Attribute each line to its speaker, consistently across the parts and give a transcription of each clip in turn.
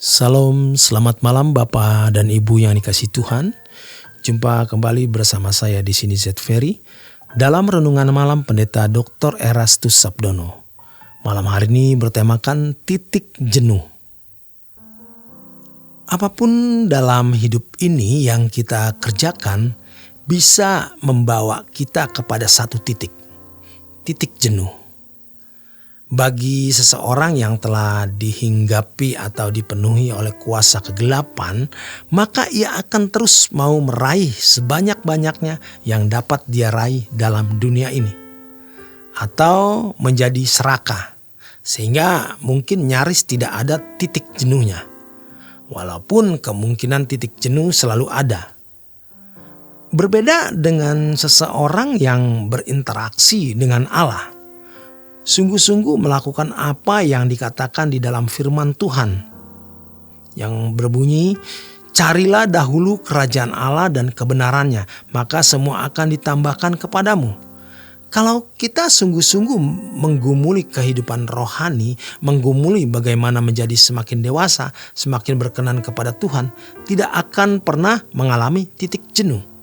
Speaker 1: Salam, selamat malam Bapak dan Ibu yang dikasihi Tuhan. Jumpa kembali bersama saya di sini Z Ferry dalam renungan malam Pendeta Dr. Erastus Sabdono. Malam hari ini bertemakan titik jenuh. Apapun dalam hidup ini yang kita kerjakan bisa membawa kita kepada satu titik jenuh. Bagi seseorang yang telah dihinggapi atau dipenuhi oleh kuasa kegelapan, maka ia akan terus mau meraih sebanyak-banyaknya yang dapat dia raih dalam dunia ini. Atau menjadi serakah, sehingga mungkin nyaris tidak ada titik jenuhnya. Walaupun kemungkinan titik jenuh selalu ada. Berbeda dengan seseorang yang berinteraksi dengan Allah. Sungguh-sungguh melakukan apa yang dikatakan di dalam firman Tuhan yang berbunyi, carilah dahulu kerajaan Allah dan kebenarannya, maka semua akan ditambahkan kepadamu. Kalau kita sungguh-sungguh menggumuli kehidupan rohani, menggumuli bagaimana menjadi semakin dewasa, semakin berkenan kepada Tuhan, tidak akan pernah mengalami titik jenuh.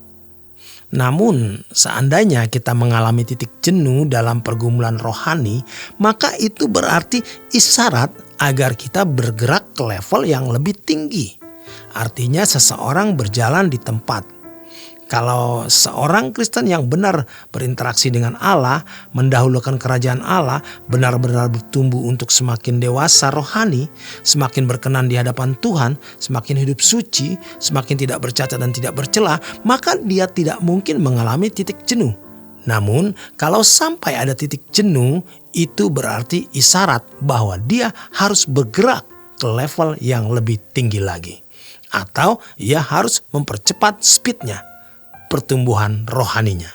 Speaker 1: Namun seandainya kita mengalami titik jenuh dalam pergumulan rohani, maka itu berarti isyarat agar kita bergerak ke level yang lebih tinggi. Artinya seseorang berjalan di tempat. Kalau seorang Kristen yang benar berinteraksi dengan Allah, mendahulukan kerajaan Allah, benar-benar bertumbuh untuk semakin dewasa rohani, semakin berkenan di hadapan Tuhan, semakin hidup suci, semakin tidak bercacat dan tidak bercela, maka dia tidak mungkin mengalami titik jenuh. Namun kalau sampai ada titik jenuh, itu berarti isyarat bahwa dia harus bergerak ke level yang lebih tinggi lagi. Atau ia harus mempercepat speednya, pertumbuhan rohaninya.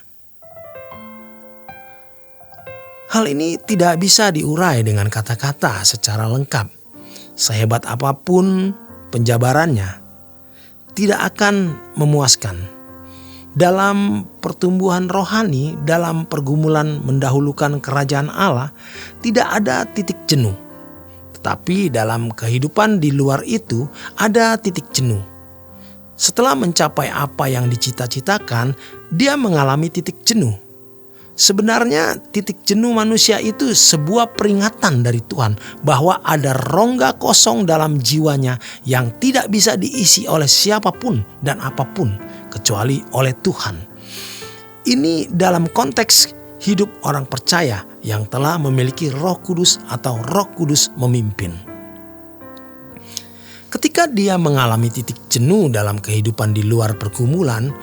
Speaker 1: Hal ini tidak bisa diurai dengan kata-kata secara lengkap. Sehebat apapun penjabarannya, tidak akan memuaskan. Dalam pertumbuhan rohani, dalam pergumulan mendahulukan kerajaan Allah, tidak ada titik jenuh. Tetapi dalam kehidupan di luar itu ada titik jenuh. Setelah mencapai apa yang dicita-citakan, dia mengalami titik jenuh. Sebenarnya titik jenuh manusia itu sebuah peringatan dari Tuhan bahwa ada rongga kosong dalam jiwanya yang tidak bisa diisi oleh siapapun dan apapun kecuali oleh Tuhan. Ini dalam konteks hidup orang percaya yang telah memiliki Roh Kudus atau Roh Kudus memimpin. Ketika dia mengalami titik jenuh dalam kehidupan di luar pergumulan,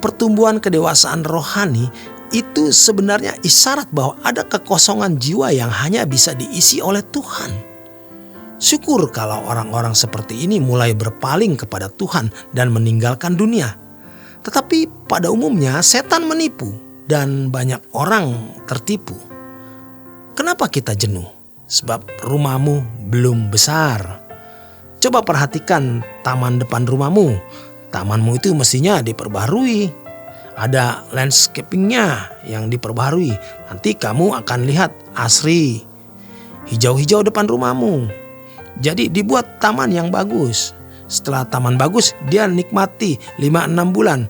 Speaker 1: pertumbuhan kedewasaan rohani itu sebenarnya isyarat bahwa ada kekosongan jiwa yang hanya bisa diisi oleh Tuhan. Syukur kalau orang-orang seperti ini mulai berpaling kepada Tuhan dan meninggalkan dunia. Tetapi pada umumnya setan menipu dan banyak orang tertipu. Kenapa kita jenuh? Sebab rumahmu belum besar. Coba perhatikan taman depan rumahmu. Tamanmu itu mestinya diperbarui. Ada landscapingnya yang diperbarui. Nanti kamu akan lihat asri, hijau-hijau depan rumahmu. Jadi dibuat taman yang bagus. Setelah taman bagus, dia nikmati 5-6 bulan.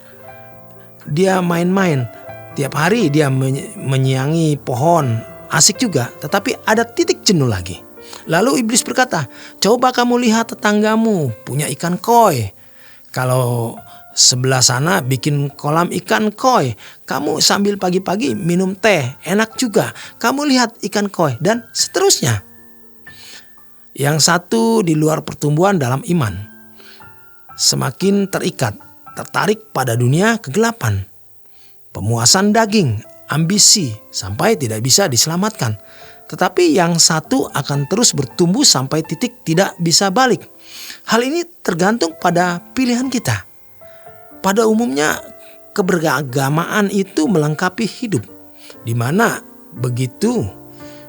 Speaker 1: Dia main-main. Tiap hari dia menyiangi pohon. Asik juga, tetapi ada titik jenuh lagi. Lalu iblis berkata, coba kamu lihat tetanggamu punya ikan koi. Kalau sebelah sana bikin kolam ikan koi, kamu sambil pagi-pagi minum teh, enak juga. Kamu lihat ikan koi dan seterusnya. Yang satu di luar pertumbuhan dalam iman, semakin terikat, tertarik pada dunia kegelapan, pemuasan daging, ambisi sampai tidak bisa diselamatkan. Tetapi yang satu akan terus bertumbuh sampai titik tidak bisa balik. Hal ini tergantung pada pilihan kita. Pada umumnya keberagamaan itu melengkapi hidup. Di mana begitu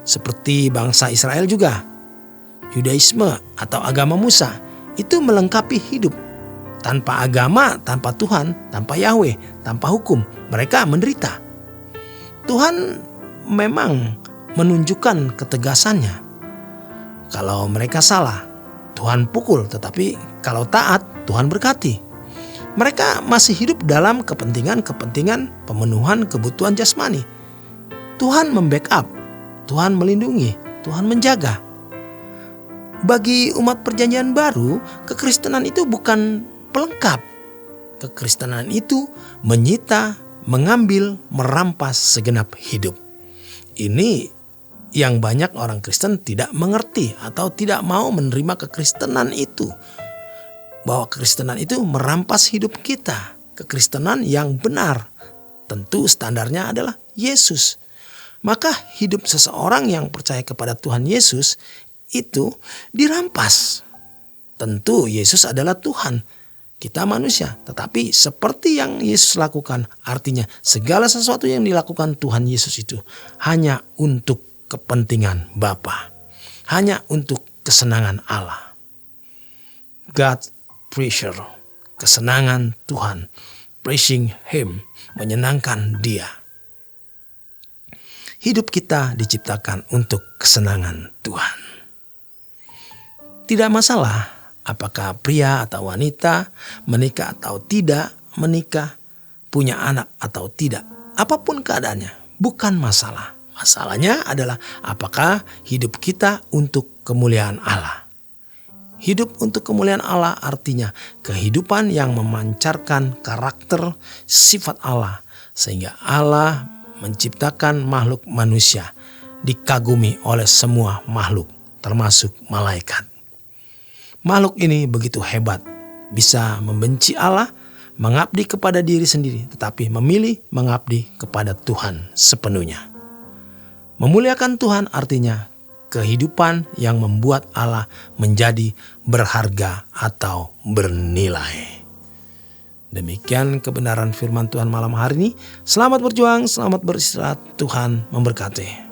Speaker 1: seperti bangsa Israel juga. Yudaisme atau agama Musa itu melengkapi hidup. Tanpa agama, tanpa Tuhan, tanpa Yahweh, tanpa hukum, mereka menderita. Tuhan memang menunjukkan ketegasannya. Kalau mereka salah, Tuhan pukul, tetapi kalau taat, Tuhan berkati. Mereka masih hidup dalam kepentingan pemenuhan kebutuhan jasmani. Tuhan membackup, Tuhan melindungi, Tuhan menjaga. Bagi umat perjanjian baru, kekristenan itu bukan pelengkap. Kekristenan itu menyita, mengambil, merampas segenap hidup. Ini yang banyak orang Kristen tidak mengerti atau tidak mau menerima kekristenan itu. Bahwa kekristenan itu merampas hidup kita. Kekristenan yang benar. Tentu standarnya adalah Yesus. Maka hidup seseorang yang percaya kepada Tuhan Yesus itu dirampas. Tentu Yesus adalah Tuhan. Kita manusia. Tetapi seperti yang Yesus lakukan. Artinya segala sesuatu yang dilakukan Tuhan Yesus itu hanya untuk kepentingan Bapa. Hanya untuk kesenangan Allah. God's pleasure. Kesenangan Tuhan. Praising Him. Menyenangkan Dia. Hidup kita diciptakan untuk kesenangan Tuhan. Tidak masalah apakah pria atau wanita menikah atau tidak menikah, punya anak atau tidak. Apapun keadaannya, bukan masalah. Masalahnya adalah apakah hidup kita untuk kemuliaan Allah. Hidup untuk kemuliaan Allah artinya kehidupan yang memancarkan karakter sifat Allah. Sehingga Allah menciptakan makhluk manusia dikagumi oleh semua makhluk termasuk malaikat. Makhluk ini begitu hebat, bisa membenci Allah, mengabdi kepada diri sendiri, tetapi memilih mengabdi kepada Tuhan sepenuhnya. Memuliakan Tuhan artinya kehidupan yang membuat Allah menjadi berharga atau bernilai. Demikian kebenaran firman Tuhan malam hari ini. Selamat berjuang, selamat beristirahat. Tuhan memberkati.